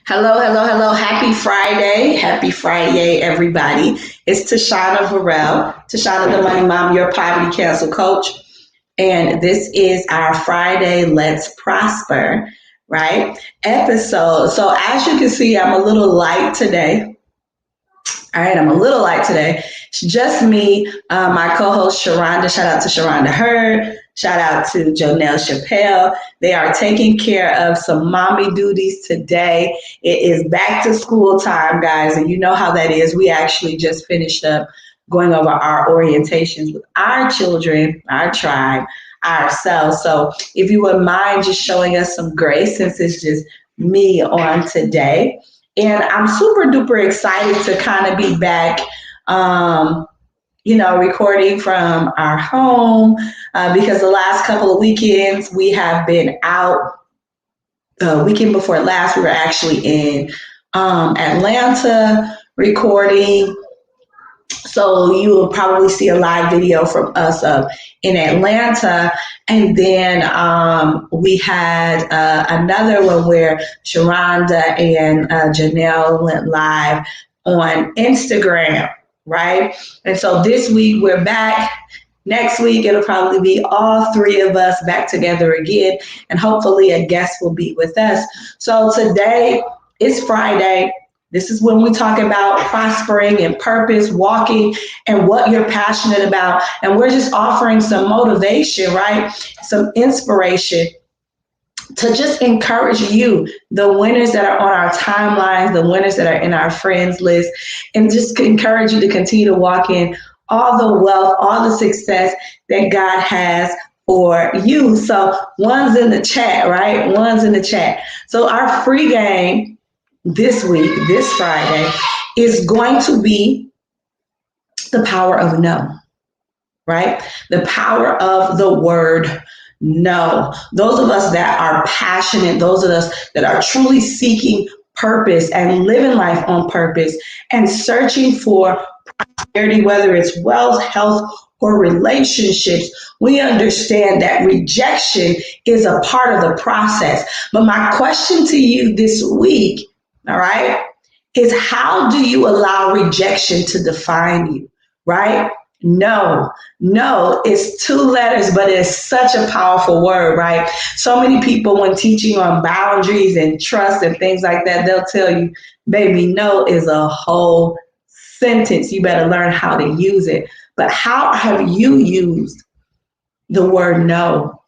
Hello, hello, hello. Happy Friday. Happy Friday, everybody. It's Tashana Varel, Tashana the Money Mom, your poverty cancel coach. And this is our Friday Let's Prosper, right? Episode. So as you can see, I'm a little light today. All right, I'm a little light today. It's just me, my co-host Sharonda. Shout out to Sharonda Hurd. Shout out to Jonelle Chappelle. They are taking care of some mommy duties today. It is back to school time, guys, and you know how that is. We actually just finished up going over our orientations with our children, our tribe, ourselves. So if you would mind just showing us some grace, since it's just me on today. And I'm super duper excited to kind of be back, recording from our home because the last couple of weekends we have been out. Weekend before last, we were actually in Atlanta recording. So you will probably see a live video from us in Atlanta. And then we had another one where Sharonda and Janelle went live on Instagram, right? And so this week we're back. Next week it'll probably be all three of us back together again. And hopefully a guest will be with us. So today is Friday. This is when we talk about prospering and purpose, walking, and what you're passionate about. And we're just offering some motivation, right? Some inspiration to just encourage you, the winners that are on our timelines, the winners that are in our friends list, and just encourage you to continue to walk in all the wealth, all the success that God has for you. So one's in the chat, right? One's in the chat. So our free game this week, this Friday, is going to be the power of no, right? The power of the word no. Those of us that are passionate, those of us that are truly seeking purpose and living life on purpose and searching for prosperity, whether it's wealth, health, or relationships, we understand that rejection is a part of the process. But my question to you this week, all right, is how do you allow rejection to define you, right? No is two letters, but it's such a powerful word, right? So many people, when teaching on boundaries and trust and things like that, they'll tell you, baby, no is a whole sentence. You better learn how to use it. But how have you used the word no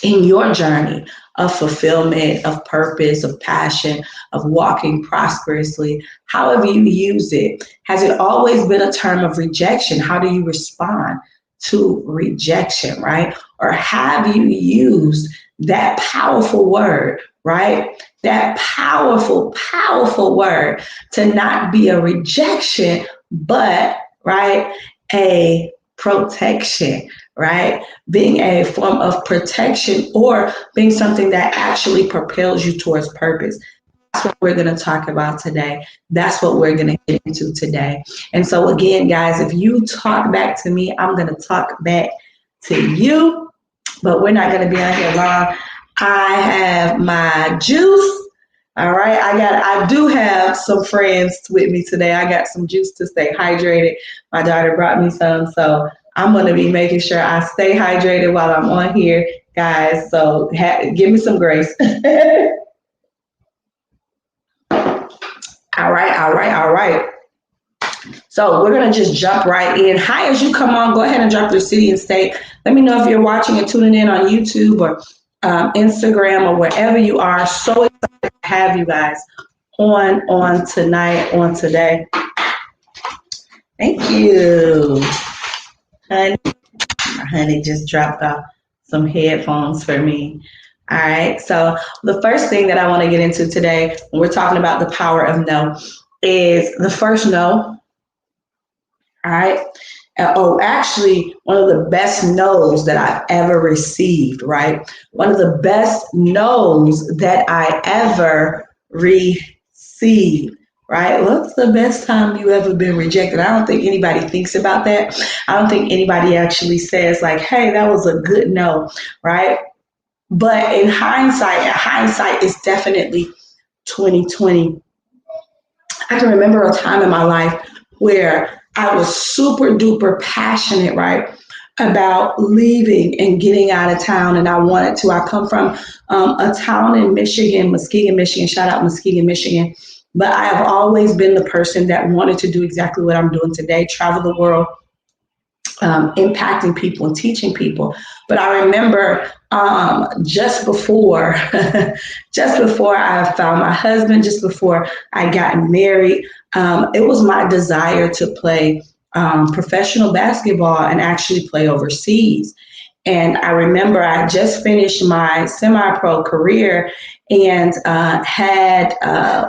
in your journey of fulfillment, of purpose, of passion, of walking prosperously? How have you used it? Has it always been a term of rejection? How do you respond to rejection, right? Or have you used that powerful word, right? That powerful, powerful word to not be a rejection, but, right, a protection, right? Being a form of protection or being something that actually propels you towards purpose. That's what we're going to talk about today. That's what we're going to get into today. And so again, guys, if you talk back to me, I'm going to talk back to you, but we're not going to be on here long. I have my juice. All right. I do have some friends with me today. I got some juice to stay hydrated. My daughter brought me some, so I'm going to be making sure I stay hydrated while I'm on here, guys. So give me some grace. All right. So we're going to just jump right in. Hi, as you come on, go ahead and drop your city and state. Let me know if you're watching and tuning in on YouTube or Instagram or wherever you are. So excited to have you guys on tonight, on today. Thank you. Honey just dropped off some headphones for me. All right. So the first thing that I want to get into today, when we're talking about the power of no, is the first no. All right. Actually, one of the best no's that I've ever received, right? One of the best no's that I ever received, right? What's the best time you ever been rejected? I don't think anybody thinks about that. I don't think anybody actually says like, hey, that was a good no, right? But in hindsight is definitely 2020, I can remember a time in my life where I was super duper passionate, right, about leaving and getting out of town. And I wanted to. I come from a town in Michigan, Muskegon, Michigan. Shout out Muskegon, Michigan. But I have always been the person that wanted to do exactly what I'm doing today, travel the world, impacting people and teaching people. But I remember just before, just before I found my husband, just before I got married, it was my desire to play professional basketball and actually play overseas. And I remember I just finished my semi-pro career and had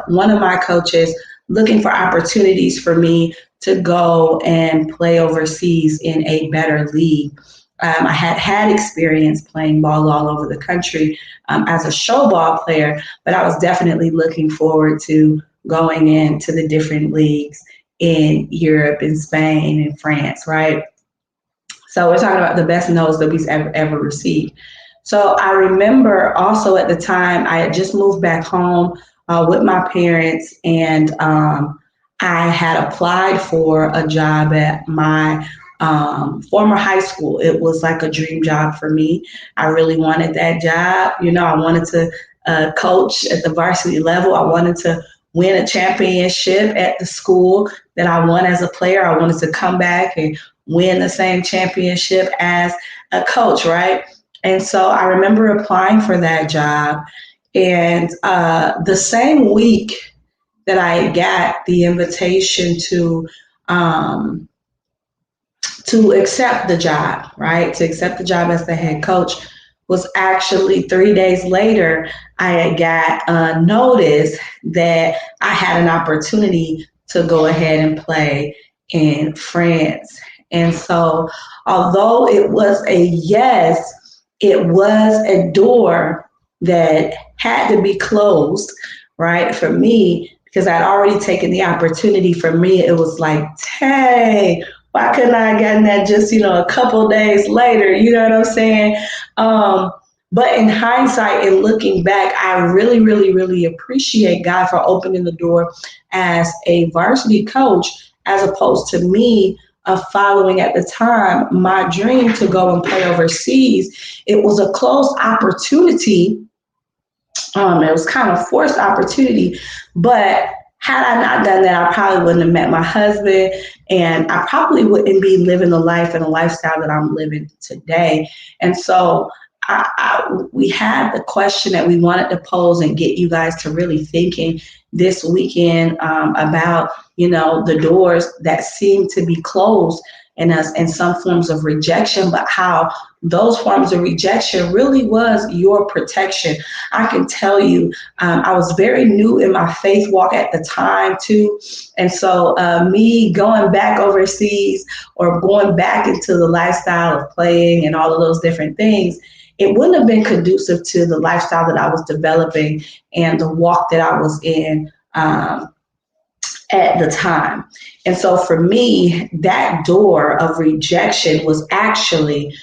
one of my coaches looking for opportunities for me to go and play overseas in a better league. I had had experience playing ball all over the country as a show ball player, but I was definitely looking forward to going into the different leagues in Europe and Spain and France, right? So we're talking about the best no's that we've ever received. So I remember also at the time I had just moved back home with my parents, and I had applied for a job at my former high school. It was like a dream job for me. I really wanted that job. You know, I wanted to coach at the varsity level. I wanted to win a championship at the school that I won as a player. I wanted to come back and win the same championship as a coach, right? And so I remember applying for that job. And the same week that I got the invitation um, to accept the job, right? To accept the job as the head coach was actually 3 days later, I had got a notice that I had an opportunity to go ahead and play in France. And so, although it was a yes, it was a door that had to be closed, right? For me, because I'd already taken the opportunity. For me, it was like, hey, why couldn't I have gotten that just, a couple days later? You know what I'm saying? But in hindsight and looking back, I really, really, really appreciate God for opening the door as a varsity coach, as opposed to me following at the time my dream to go and play overseas. It was a closed opportunity. It was kind of forced opportunity, but had I not done that, I probably wouldn't have met my husband, and I probably wouldn't be living the life and the lifestyle that I'm living today. And so we had the question that we wanted to pose and get you guys to really thinking this weekend about, the doors that seem to be closed in us in some forms of rejection, but how those forms of rejection really was your protection. I can tell you, I was very new in my faith walk at the time too. And so me going back overseas or going back into the lifestyle of playing and all of those different things, it wouldn't have been conducive to the lifestyle that I was developing and the walk that I was in at the time. And so for me, that door of rejection was actually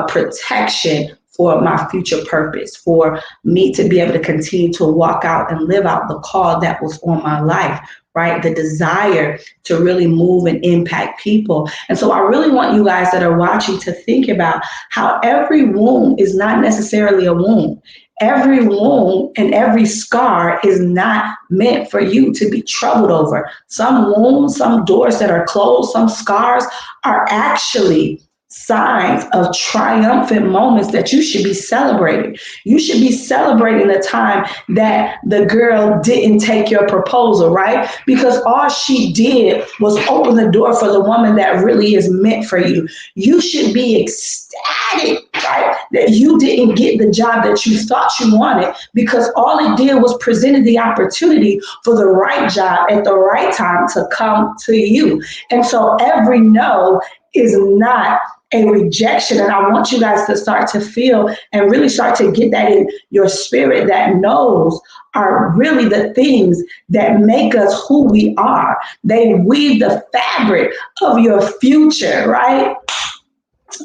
protection for my future purpose, for me to be able to continue to walk out and live out the call that was on my life, right? The desire to really move and impact people. And so I really want you guys that are watching to think about how every wound is not necessarily a wound. Every wound and every scar is not meant for you to be troubled over. Some wounds, some doors that are closed, some scars are actually signs of triumphant moments that you should be celebrating. You should be celebrating the time that the girl didn't take your proposal, right? Because all she did was open the door for the woman that really is meant for you. You should be ecstatic, right, that you didn't get the job that you thought you wanted, because all it did was presented the opportunity for the right job at the right time to come to you. And so every no is not a rejection. And I want you guys to start to feel and really start to get that in your spirit, that no's are really the things that make us who we are. They weave the fabric of your future, right?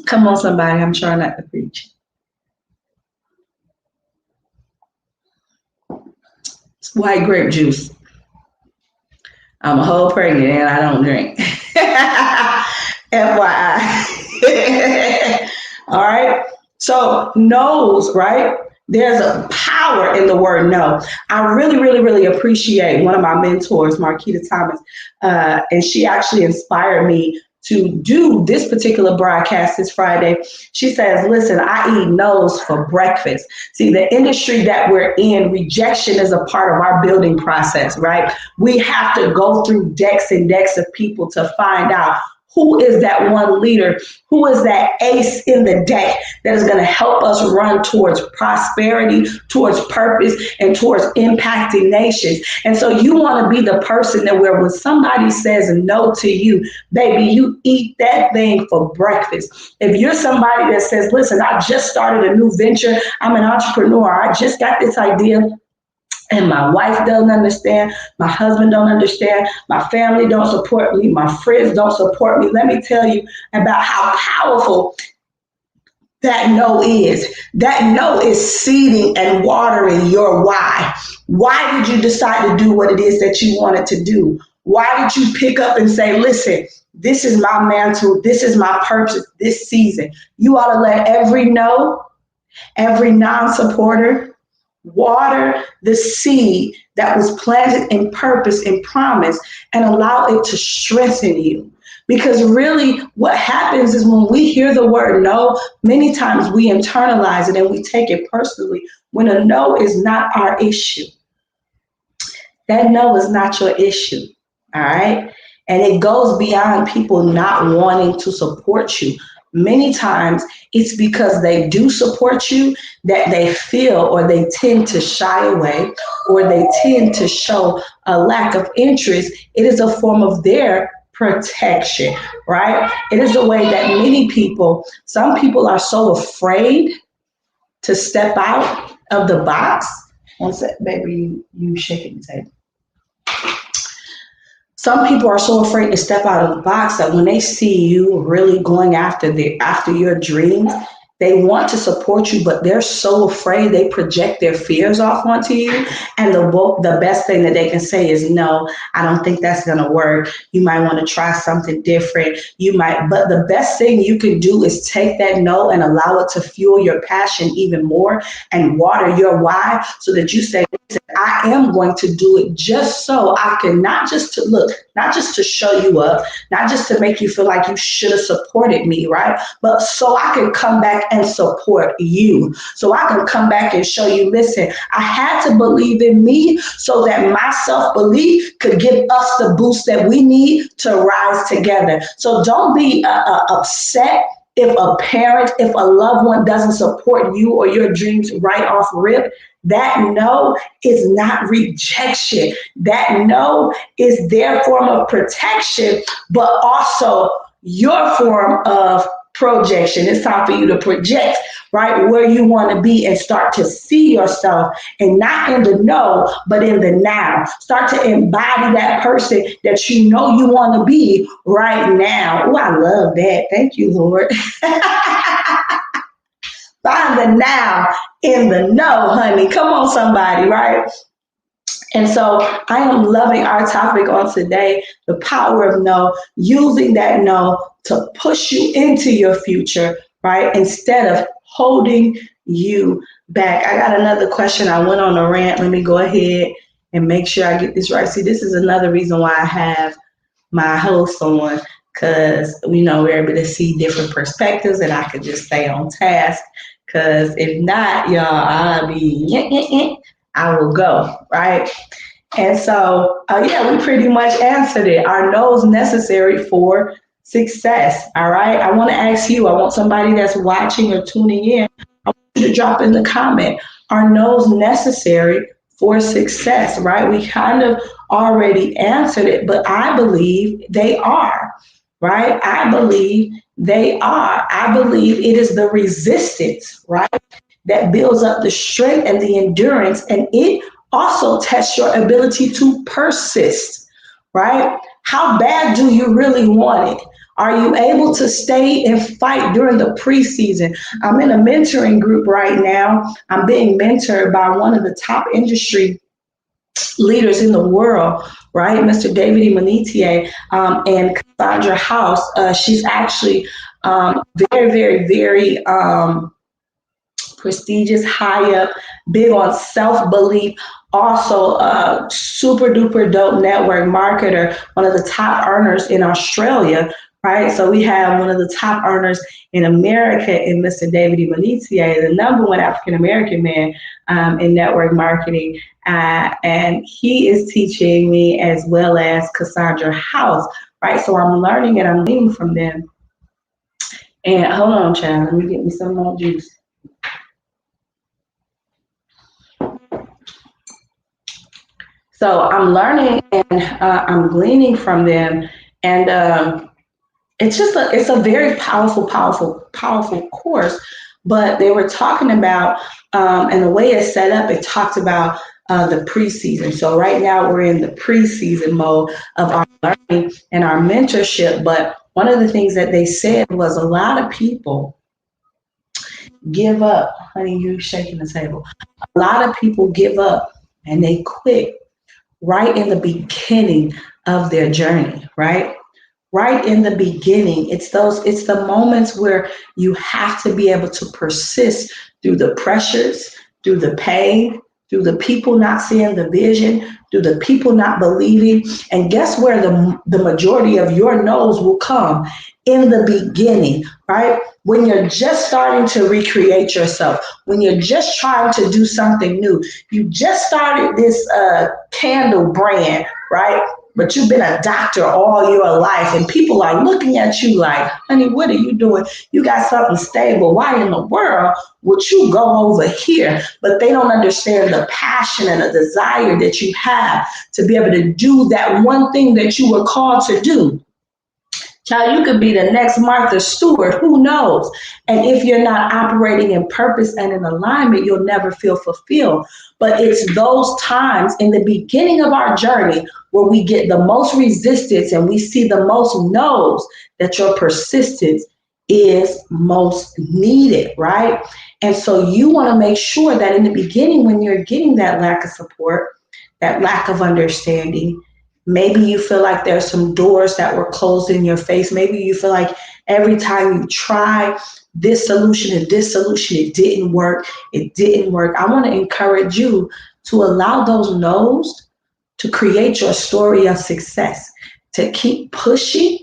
Come on, somebody. I'm trying not to preach. white grape juice. I'm a whole pregnant and I don't drink. FYI. All right. So no's, right? There's a power in the word no. I really, really, really appreciate one of my mentors, Marquita Thomas, and she actually inspired me to do this particular broadcast this Friday. She says, listen, I eat no's for breakfast. See, the industry that we're in, rejection is a part of our building process, right? We have to go through decks and decks of people to find out who is that one leader, who is that ace in the deck that is going to help us run towards prosperity, towards purpose, and towards impacting nations. And so you want to be the person that where when somebody says no to you, baby, you eat that thing for breakfast. If you're somebody that says, listen, I just started a new venture, I'm an entrepreneur, I just got this idea, and my wife doesn't understand, my husband don't understand, my family don't support me, my friends don't support me. Let me tell you about how powerful that no is. That no is seeding and watering your why. Why did you decide to do what it is that you wanted to do? Why did you pick up and say, listen, this is my mantle, this is my purpose this season? You ought to let every no, every non-supporter, water the seed that was planted in purpose and promise and allow it to strengthen you. Because really what happens is when we hear the word no, many times we internalize it and we take it personally when a no is not our issue. That no is not your issue, all right? And it goes beyond people not wanting to support you. Many times it's because they do support you that they feel or they tend to shy away or they tend to show a lack of interest. It is a form of their protection, right? It is a way that many people, some people are so afraid to step out of the box. One sec, baby, you shaking the table. Some people are so afraid to step out of the box that when they see you really going after your dreams, they want to support you, but they're so afraid they project their fears off onto you. And the best thing that they can say is, no, I don't think that's going to work. You might want to try something different. But the best thing you can do is take that no and allow it to fuel your passion even more and water your why so that you say, I am going to do it just so I can not just to show you up, not just to make you feel like you should have supported me, right? But so I can come back and support you. So I can come back and show you, listen, I had to believe in me so that my self-belief could give us the boost that we need to rise together. So don't be upset if a parent, if a loved one doesn't support you or your dreams right off rip. That no is not rejection. That no is their form of protection, but also your form of projection. It's time for you to project, right, where you want to be and start to see yourself and not in the no, but in the now. Start to embody that person that you know you want to be right now. Oh, I love that. Thank you, Lord. Find the now in the no, honey. Come on, somebody, right? And so I am loving our topic on today, the power of no, using that no to push you into your future, right? Instead of holding you back. I got another question. I went on a rant. Let me go ahead and make sure I get this right. See, this is another reason why I have my host on, because, we're able to see different perspectives and I could just stay on task. Because if not, y'all, I will go, right? And so, we pretty much answered it. Are no's necessary for success? All right. I want to ask you, I want somebody that's watching or tuning in, I want you to drop in the comment. Are no's necessary for success? Right. We kind of already answered it, but I believe they are. Right. I believe they are. I believe it is the resistance, right, that builds up the strength and the endurance, and it also tests your ability to persist, right? How bad do you really want it? Are you able to stay and fight during the preseason? I'm in a mentoring group right now. I'm being mentored by one of the top industry leaders in the world, right? Mr. David E. Monetier, and Cassandra House. She's actually very, very, very prestigious, high up, big on self belief. Also, a super duper dope network marketer, one of the top earners in Australia, right? So we have one of the top earners in America in Mr. David E. Monetier, the number one African American man in network marketing. And he is teaching me as well as Cassandra House, right? So I'm learning and I'm learning from them. And hold on, child, let me get me some more juice. So I'm learning and I'm gleaning from them, and it's a very powerful, powerful, powerful course. But they were talking about, and the way it's set up, it talks about the preseason. So right now we're in the preseason mode of our learning and our mentorship. But one of the things that they said was a lot of people give up. Honey, you shaking the table. A lot of people give up and they quit right in the beginning of their journey, right? Right in the beginning. It's the moments where you have to be able to persist through the pressures, through the pain, through the people not seeing the vision, through the people not believing. And guess where the majority of your no's will come? In the beginning, right? When you're just starting to recreate yourself, when you're just trying to do something new, you just started this candle brand, right? But you've been a doctor all your life and people are looking at you like, honey, what are you doing? You got something stable. Why in the world would you go over here? But they don't understand the passion and the desire that you have to be able to do that one thing that you were called to do. Child, you could be the next Martha Stewart, who knows? And if you're not operating in purpose and in alignment, you'll never feel fulfilled. But it's those times in the beginning of our journey where we get the most resistance and we see the most no's that your persistence is most needed, right? And so you want to make sure that in the beginning, when you're getting that lack of support, that lack of understanding, maybe you feel like there's some doors that were closed in your face. Maybe you feel like every time you try this solution and this solution, it didn't work. It didn't work. I want to encourage you to allow those no's to create your story of success, to keep pushing,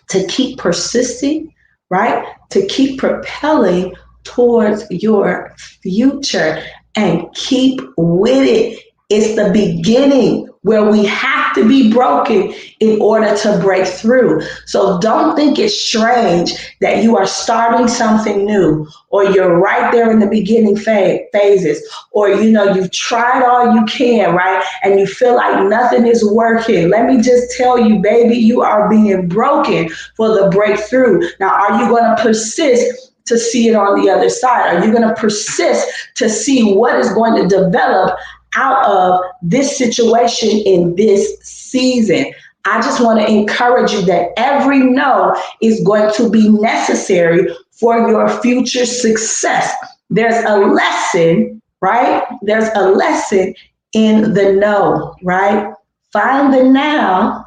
to keep persisting, right? To keep propelling towards your future and keep with it. It's the beginning where we have to be broken in order to break through. So don't think it's strange that you are starting something new, or you're right there in the beginning phases, or you've tried all you can, right? And you feel like nothing is working. Let me just tell you, baby, you are being broken for the breakthrough. Now, are you going to persist to see it on the other side? Are you going to persist to see what is going to develop out of this situation in this season? I just want to encourage you that every no is going to be necessary for your future success. There's a lesson, right? There's a lesson in the no, right? Find the now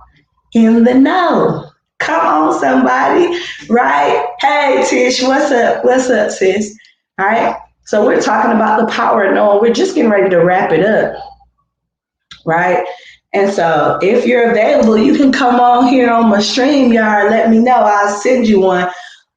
in the no. Come on, somebody, right? Hey, Tish, what's up? What's up, sis? All right. So we're talking about the power of knowing. We're just getting ready to wrap it up, right? And so if you're available, you can come on here on my StreamYard. Let me know. I'll send you one,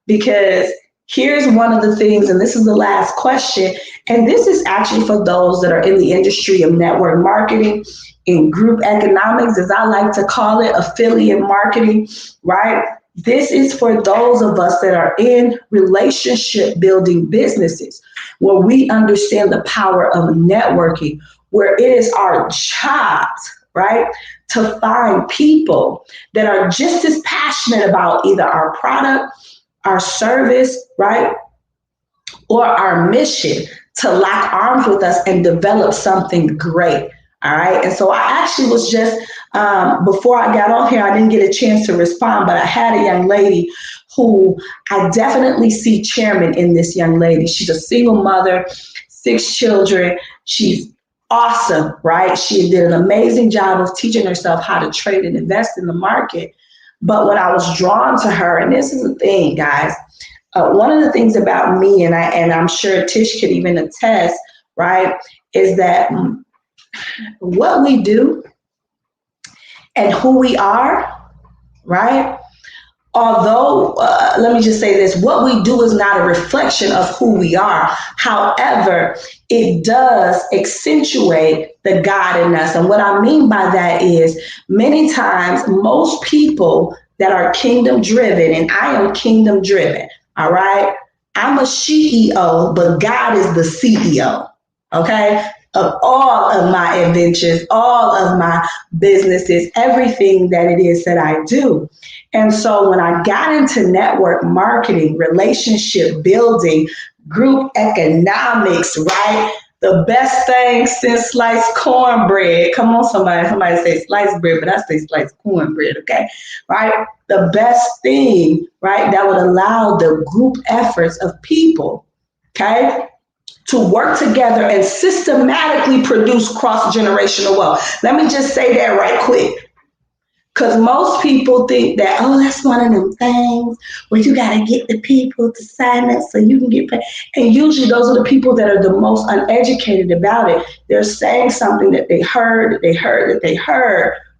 because here's one of the things, and this is the last question, and this is actually for those that are in the industry of network marketing, in group economics, as I like to call it, affiliate marketing, right? This is for those of us that are in relationship building businesses, where we understand the power of networking, where it is our jobs, right, to find people that are just as passionate about either our product, our service, right, or our mission, to lock arms with us and develop something great. All right. And so I actually was just, before I got on here, I didn't get a chance to respond, but I had a young lady who I definitely see chairman in this young lady. She's a single mother, 6 children. She's awesome, right? She did an amazing job of teaching herself how to trade and invest in the market. But when I was drawn to her, and this is the thing, guys, one of the things about me, and I'm sure Tish could even attest, right, is that what we do and who we are, right? Although, let me just say this, what we do is not a reflection of who we are. However, it does accentuate the God in us. And what I mean by that is many times, most people that are kingdom driven, and I am kingdom driven, all right? I'm a CEO, but God is the CEO, okay? Of all of my adventures, all of my businesses, everything that it is that I do. And so when I got into network marketing, relationship building, group economics, right? The best thing since sliced cornbread. Come on, somebody say sliced bread, but I say sliced cornbread, okay? Right? The best thing, right, that would allow the group efforts of people, okay, to work together and systematically produce cross-generational wealth. Let me just say that right quick. Because most people think that, oh, that's one of them things where you got to get the people to sign up so you can get paid. And usually those are the people that are the most uneducated about it. They're saying something that they heard,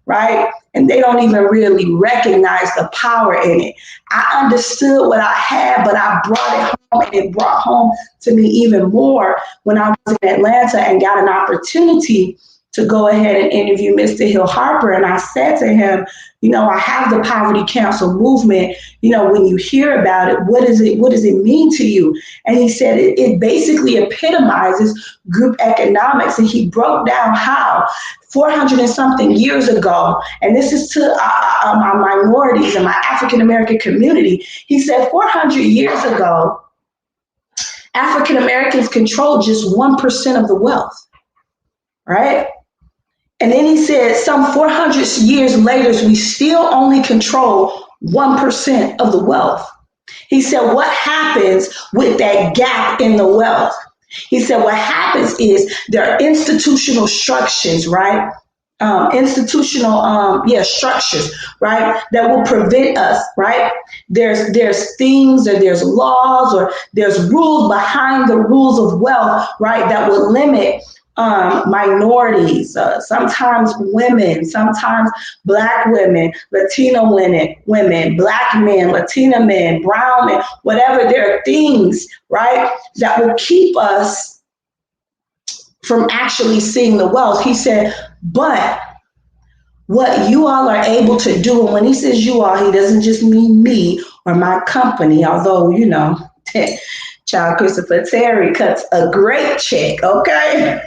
right? And they don't even really recognize the power in it. I understood what I had, but I brought it home, and it brought home to me even more when I was in Atlanta and got an opportunity to go ahead and interview Mr. Hill Harper. And I said to him, you know, I have the Poverty Council movement. You know, when you hear about it, what does it mean to you? And he said it basically epitomizes group economics. And he broke down how 400 and something years ago, and this is to my minorities and my African American community. He said 400 years ago, African Americans controlled just 1% of the wealth, right? And then he said some 400 years later, we still only control 1% of the wealth. He said, what happens with that gap in the wealth? He said, what happens is there are institutional structures, right? Structures, right? That will prevent us, right? There's things, or there's laws, or there's rules behind the rules of wealth, right? That will limit minorities, sometimes women, sometimes Black women, Latino women, Black men, Latina men, brown men, whatever. There are things, right, that will keep us from actually seeing the wealth. He said, but what you all are able to do, and when he says you all, he doesn't just mean me or my company, although, you know, Child Christopher Terry cuts a great check, okay?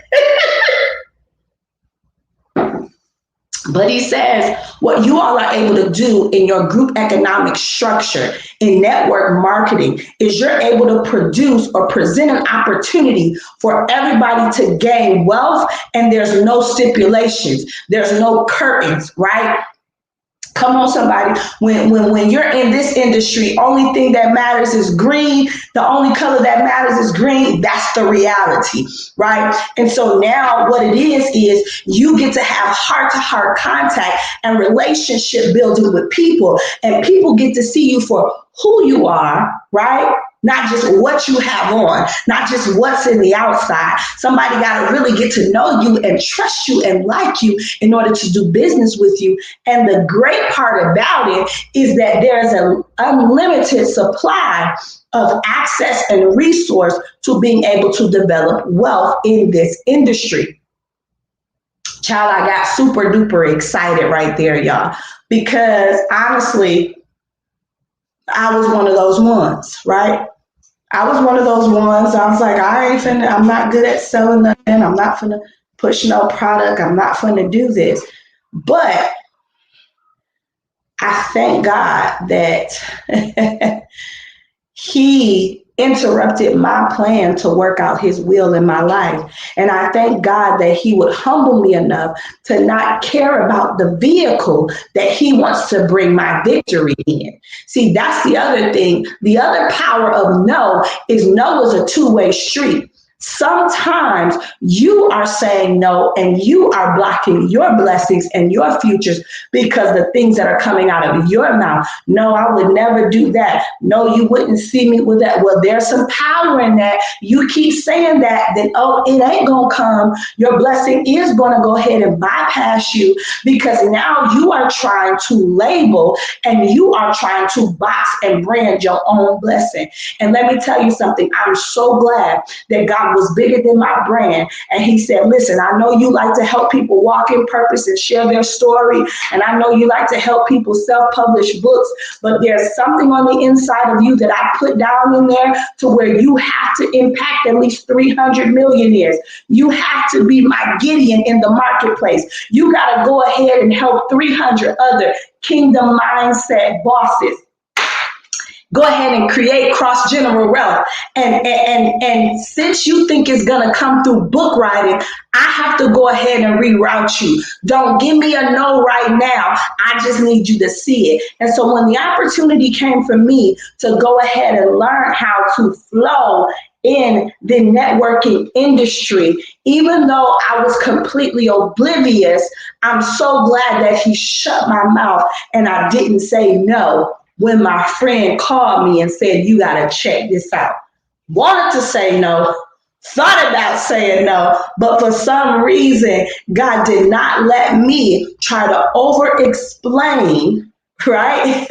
But he says what you all are able to do in your group economic structure, in network marketing, is you're able to produce or present an opportunity for everybody to gain wealth, and there's no stipulations, there's no curtains, right? Come on, somebody. When you're in this industry, only thing that matters is green. The only color that matters is green. That's the reality, right? And so now what it is you get to have heart-to-heart contact and relationship building with people, and people get to see you for who you are, right? Not just what you have on, not just what's in the outside. Somebody got to really get to know you and trust you and like you in order to do business with you. And the great part about it is that there's an unlimited supply of access and resource to being able to develop wealth in this industry. Child, I got super duper excited right there, y'all, because honestly, I was one of those ones, right? I was one of those ones. I was like, I'm not good at selling nothing. I'm not finna push no product. I'm not finna do this. But I thank God that he interrupted my plan to work out his will in my life. And I thank God that he would humble me enough to not care about the vehicle that he wants to bring my victory in. See, that's the other thing. The other power of no is a two-way street. Sometimes you are saying no and you are blocking your blessings and your futures because the things that are coming out of your mouth. No, I would never do that. No, you wouldn't see me with that. Well, there's some power in that. You keep saying that, then, oh, it ain't going to come. Your blessing is going to go ahead and bypass you because now you are trying to label and you are trying to box and brand your own blessing. And let me tell you something. I'm so glad that God was bigger than my brand. And he said, listen, I know you like to help people walk in purpose and share their story. And I know you like to help people self-publish books, but there's something on the inside of you that I put down in there to where you have to impact at least 300 millionaires. You have to be my Gideon in the marketplace. You got to go ahead and help 300 other kingdom mindset bosses go ahead and create cross-general wealth. And since you think it's going to come through book writing, I have to go ahead and reroute you. Don't give me a no right now. I just need you to see it. And so when the opportunity came for me to go ahead and learn how to flow in the networking industry, even though I was completely oblivious, I'm so glad that he shut my mouth and I didn't say no when my friend called me and said, you got to check this out. Wanted to say no, thought about saying no, but for some reason, God did not let me try to over-explain, right?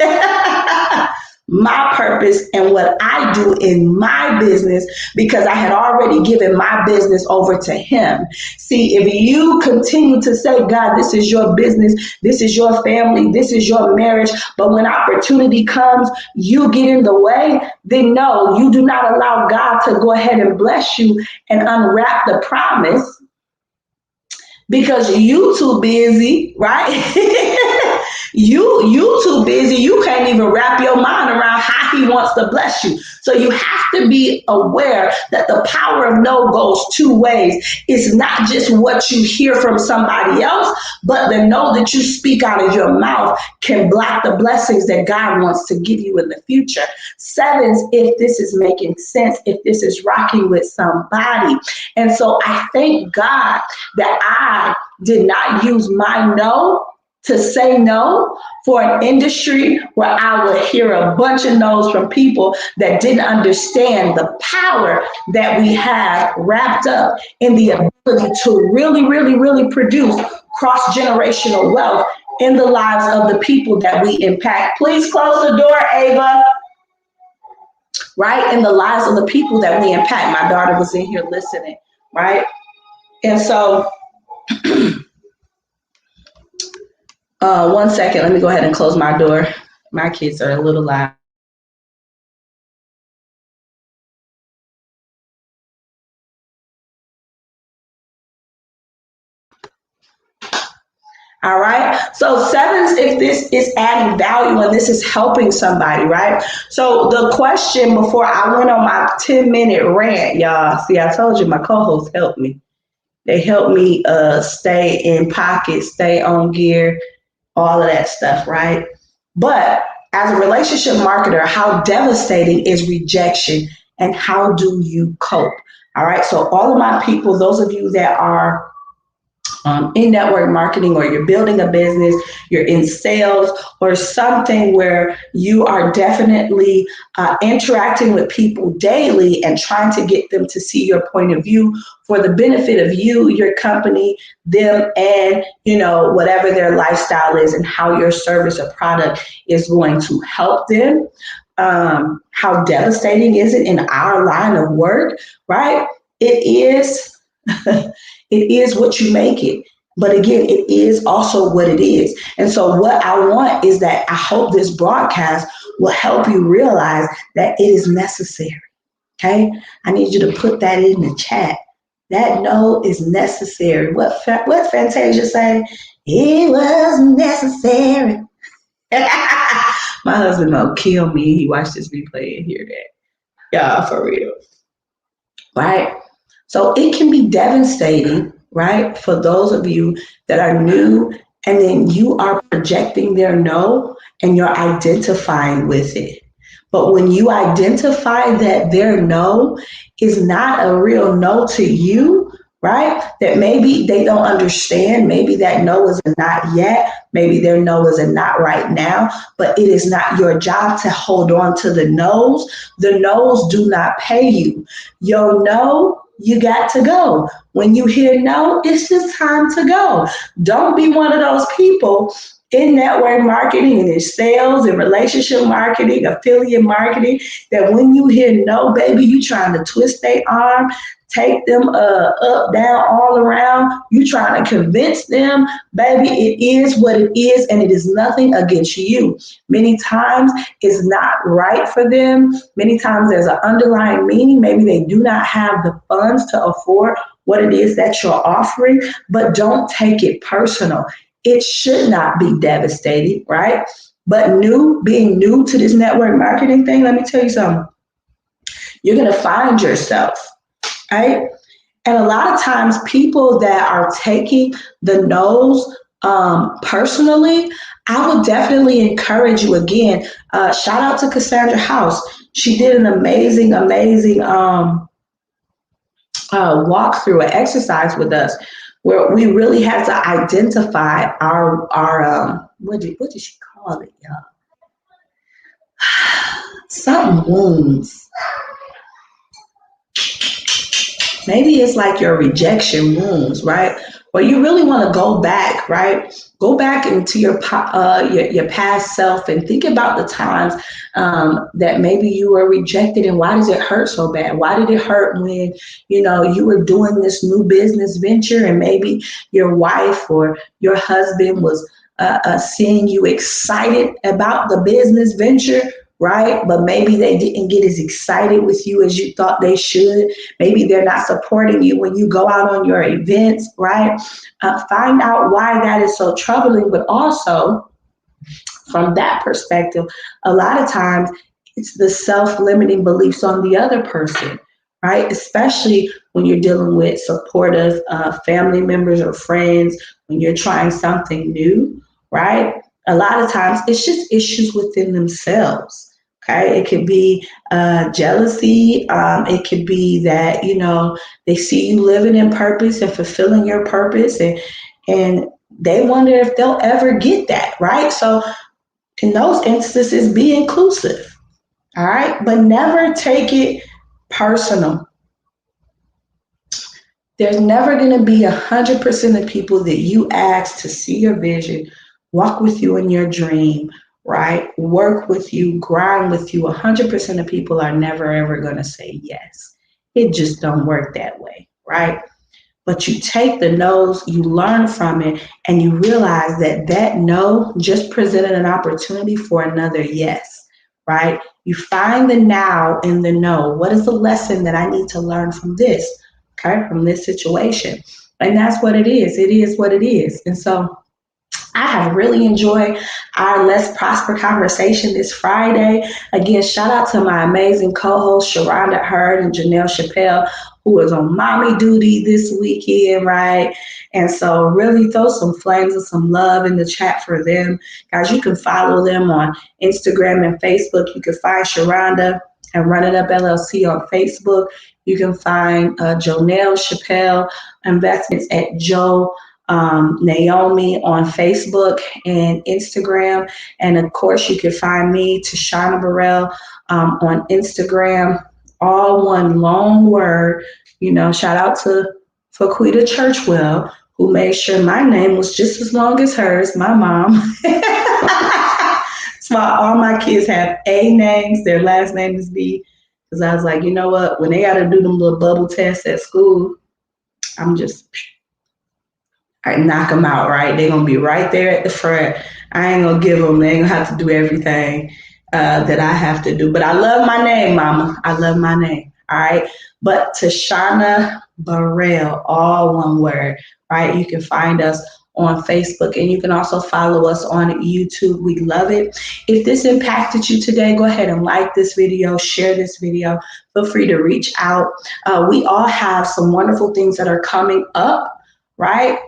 My purpose and what I do in my business because I had already given my business over to him. See, if you continue to say, God, this is your business, this is your family, this is your marriage, but when opportunity comes, you get in the way, then no, you do not allow God to go ahead and bless you and unwrap the promise because you too busy, right? You too busy. You can't even wrap your mind around how he wants to bless you. So you have to be aware that the power of no goes two ways. It's not just what you hear from somebody else, but the no that you speak out of your mouth can block the blessings that God wants to give you in the future. Sevens, if this is making sense, if this is rocking with somebody. And so I thank God that I did not use my no to say no for an industry where I would hear a bunch of no's from people that didn't understand the power that we have wrapped up in the ability to really produce cross-generational wealth in the lives of the people that we impact. Please close the door, Ava. Right? In the lives of the people that we impact. My daughter was in here listening, right? And so 1 second, let me go ahead and close my door. My kids are a little loud. All right. So sevens, if this is adding value and this is helping somebody, right? So the question before I went on my 10-minute rant, y'all, see, I told you my co-hosts helped me. They helped me stay in pocket, stay on gear, all of that stuff, right? But as a relationship marketer, how devastating is rejection and how do you cope? All right. So all of my people, those of you that are in network marketing or you're building a business, you're in sales or something where you are definitely interacting with people daily and trying to get them to see your point of view for the benefit of you, your company, them, and whatever their lifestyle is and how your service or product is going to help them. How devastating is it in our line of work, right? It is. It is what you make it. But again, it is also what it is. And so what I want is that I hope this broadcast will help you realize that it is necessary. Okay? I need you to put that in the chat. That no is necessary. What Fantasia say? It was necessary. My husband gonna kill me. He watched this replay and hear that. Yeah, for real. Right? So it can be devastating, right, for those of you that are new and then you are projecting their no and you're identifying with it. But when you identify that their no is not a real no to you, right? That maybe they don't understand. Maybe that no is a not yet. Maybe their no is a not right now. But it is not your job to hold on to the no's. The no's do not pay you. Your no, you got to go. When you hear no, it's just time to go. Don't be one of those people in network marketing and in sales and relationship marketing, affiliate marketing, that when you hear no, baby, you trying to twist their arm, take them up, down, all around. You trying to convince them, baby, it is what it is, and it is nothing against you. Many times it's not right for them. Many times there's an underlying meaning. Maybe they do not have the funds to afford what it is that you're offering, but don't take it personal. It should not be devastating, right? But being new to this network marketing thing, let me tell you something. You're going to find yourself, right? And a lot of times people that are taking the no's personally, I would definitely encourage you again. Shout out to Cassandra House. She did an amazing walkthrough, an exercise with us, where we really had to identify our what did she call it, y'all? Something wounds. Maybe it's like your rejection wounds, right? Where you really want to go back, right? Go back into your past self and think about the times that maybe you were rejected, and why does it hurt so bad? Why did it hurt when you were doing this new business venture, and maybe your wife or your husband was seeing you excited about the business venture, right? But maybe they didn't get as excited with you as you thought they should. Maybe they're not supporting you when you go out on your events, right? Find out why that is so troubling, but also from that perspective, a lot of times it's the self-limiting beliefs on the other person, right? Especially when you're dealing with supportive family members or friends, when you're trying something new, right? A lot of times it's just issues within themselves. Okay, it could be jealousy. It could be that they see you living in purpose and fulfilling your purpose, and they wonder if they'll ever get that, right? So in those instances, be inclusive, all right, but never take it personal. There's never going to be 100% of people that you ask to see your vision, walk with you in your dream, right? Work with you, grind with you. 100% of people are never, ever going to say yes. It just don't work that way, right? But you take the no's, you learn from it, and you realize that no just presented an opportunity for another yes, right? You find the now in the no. What is the lesson that I need to learn from this, okay, from this situation? And that's what it is. It is what it is. And so I have really enjoyed our Let's Prosper conversation this Friday. Again, shout out to my amazing co-hosts, Sharonda Hurd and Janelle Chappelle, who was on mommy duty this weekend, right? And so really throw some flames and some love in the chat for them. Guys, you can follow them on Instagram and Facebook. You can find Sharonda and Run It Up LLC on Facebook. You can find Jonelle Chappelle Investments at Joe Naomi on Facebook and Instagram. And of course, you can find me, Tashana Burrell, on Instagram, all one long word. Shout out to Faquita Churchwell, who made sure my name was just as long as hers, my mom. So all my kids have A names, their last name is B. Because I was like, you know what? When they got to do them little bubble tests at school, I knock them out, right? They're going to be right there at the front. I ain't going to give them. They ain't going to have to do everything that I have to do. But I love my name, Mama. I love my name, all right? But Tashana Burrell, all one word, right? You can find us on Facebook, and you can also follow us on YouTube. We love it. If this impacted you today, go ahead and like this video, share this video. Feel free to reach out. We all have some wonderful things that are coming up, right?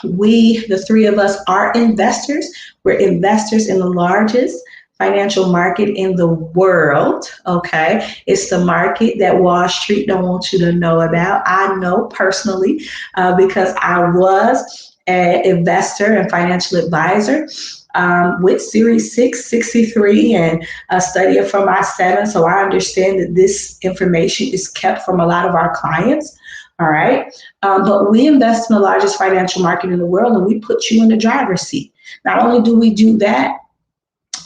We, the three of us, are investors. We're investors in the largest financial market in the world. Okay, it's the market that Wall Street don't want you to know about. I know personally because I was an investor and financial advisor with Series 663 and studying for my 7. So I understand that this information is kept from a lot of our clients. All right. But we invest in the largest financial market in the world and we put you in the driver's seat. Not only do we do that,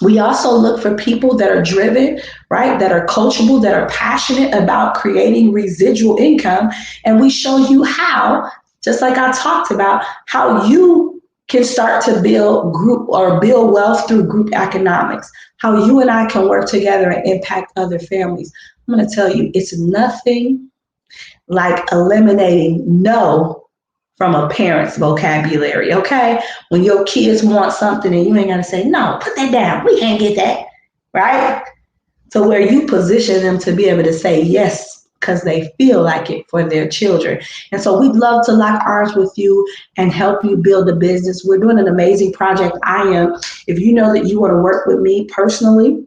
we also look for people that are driven, right? That are coachable, that are passionate about creating residual income. And we show you how, just like I talked about, how you can start to build group or build wealth through group economics, how you and I can work together and impact other families. I'm going to tell you, it's nothing like eliminating no from a parent's vocabulary, okay? When your kids want something and you ain't gonna say, no, put that down, we can't get that, right? So where you position them to be able to say yes because they feel like it for their children. And so we'd love to lock arms with you and help you build a business. We're doing an amazing project. I am. If you know that you want to work with me personally,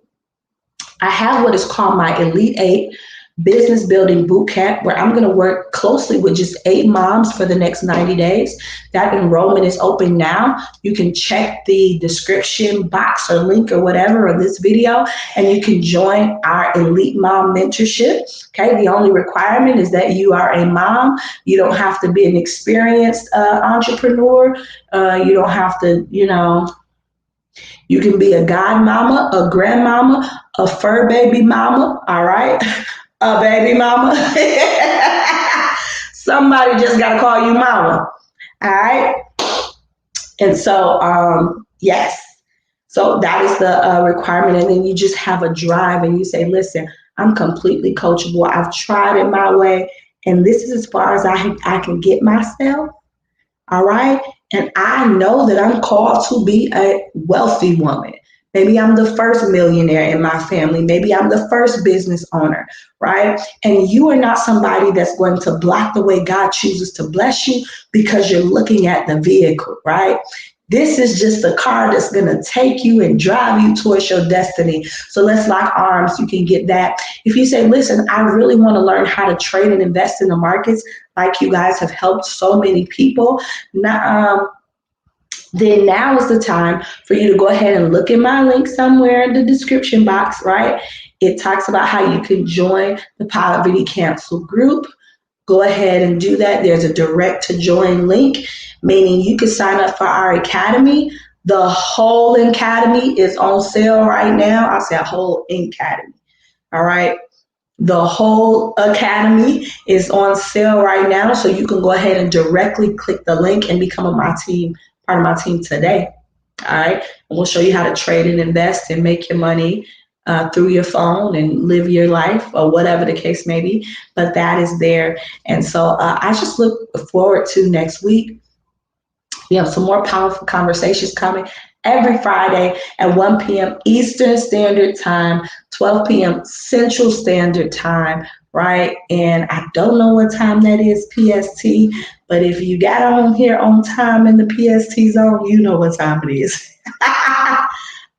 I have what is called my Elite 8 Business Building Bootcamp, where I'm going to work closely with just 8 moms for the next 90 days. That enrollment is open now. You can check the description box or link or whatever of this video, and you can join our Elite Mom Mentorship. Okay, the only requirement is that you are a mom. You don't have to be an experienced entrepreneur. You don't have to, you can be a godmama, a grandmama, a fur baby mama, all right? A baby mama. Somebody just got to call you mama, all right? And so, yes. So that is the requirement. And then you just have a drive and you say, listen, I'm completely coachable. I've tried it my way. And this is as far as I can get myself. All right. And I know that I'm called to be a wealthy woman. Maybe I'm the first millionaire in my family. Maybe I'm the first business owner, right? And you are not somebody that's going to block the way God chooses to bless you because you're looking at the vehicle, right? This is just the car that's going to take you and drive you towards your destiny. So let's lock arms. You can get that. If you say, listen, I really want to learn how to trade and invest in the markets, like you guys have helped so many people, then now is the time for you to go ahead and look at my link somewhere in the description box, right? It talks about how you can join the Poverty Cancel group. Go ahead and do that. There's a direct to join link, meaning you can sign up for our academy. The whole academy is on sale right now. I say a whole academy. All right. The whole academy is on sale right now. So you can go ahead and directly click the link and become part of my team today. All right. And we'll show you how to trade and invest and make your money through your phone and live your life or whatever the case may be. But that is there. And so I just look forward to next week. We have some more powerful conversations coming every Friday at 1 p.m. Eastern Standard Time, 12 p.m. Central Standard Time, right? And I don't know what time that is, PST, but if you got on here on time in the PST zone, you know what time it is.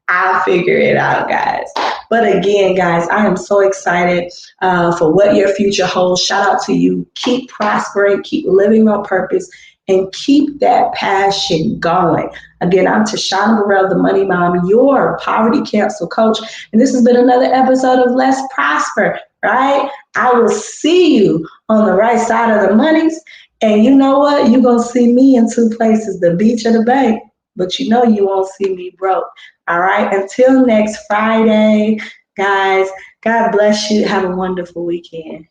I'll figure it out, guys. But again, guys, I am so excited for what your future holds. Shout out to you. Keep prospering, keep living on purpose, and keep that passion going. Again, I'm Tashana Burrell, the Money Mom, your Poverty Cancel coach. And this has been another episode of Let's Prosper, right? I will see you on the right side of the monies. And you know what? You're going to see me in 2 places, the beach or the bank. But you know you won't see me broke. All right? Until next Friday, guys, God bless you. Have a wonderful weekend.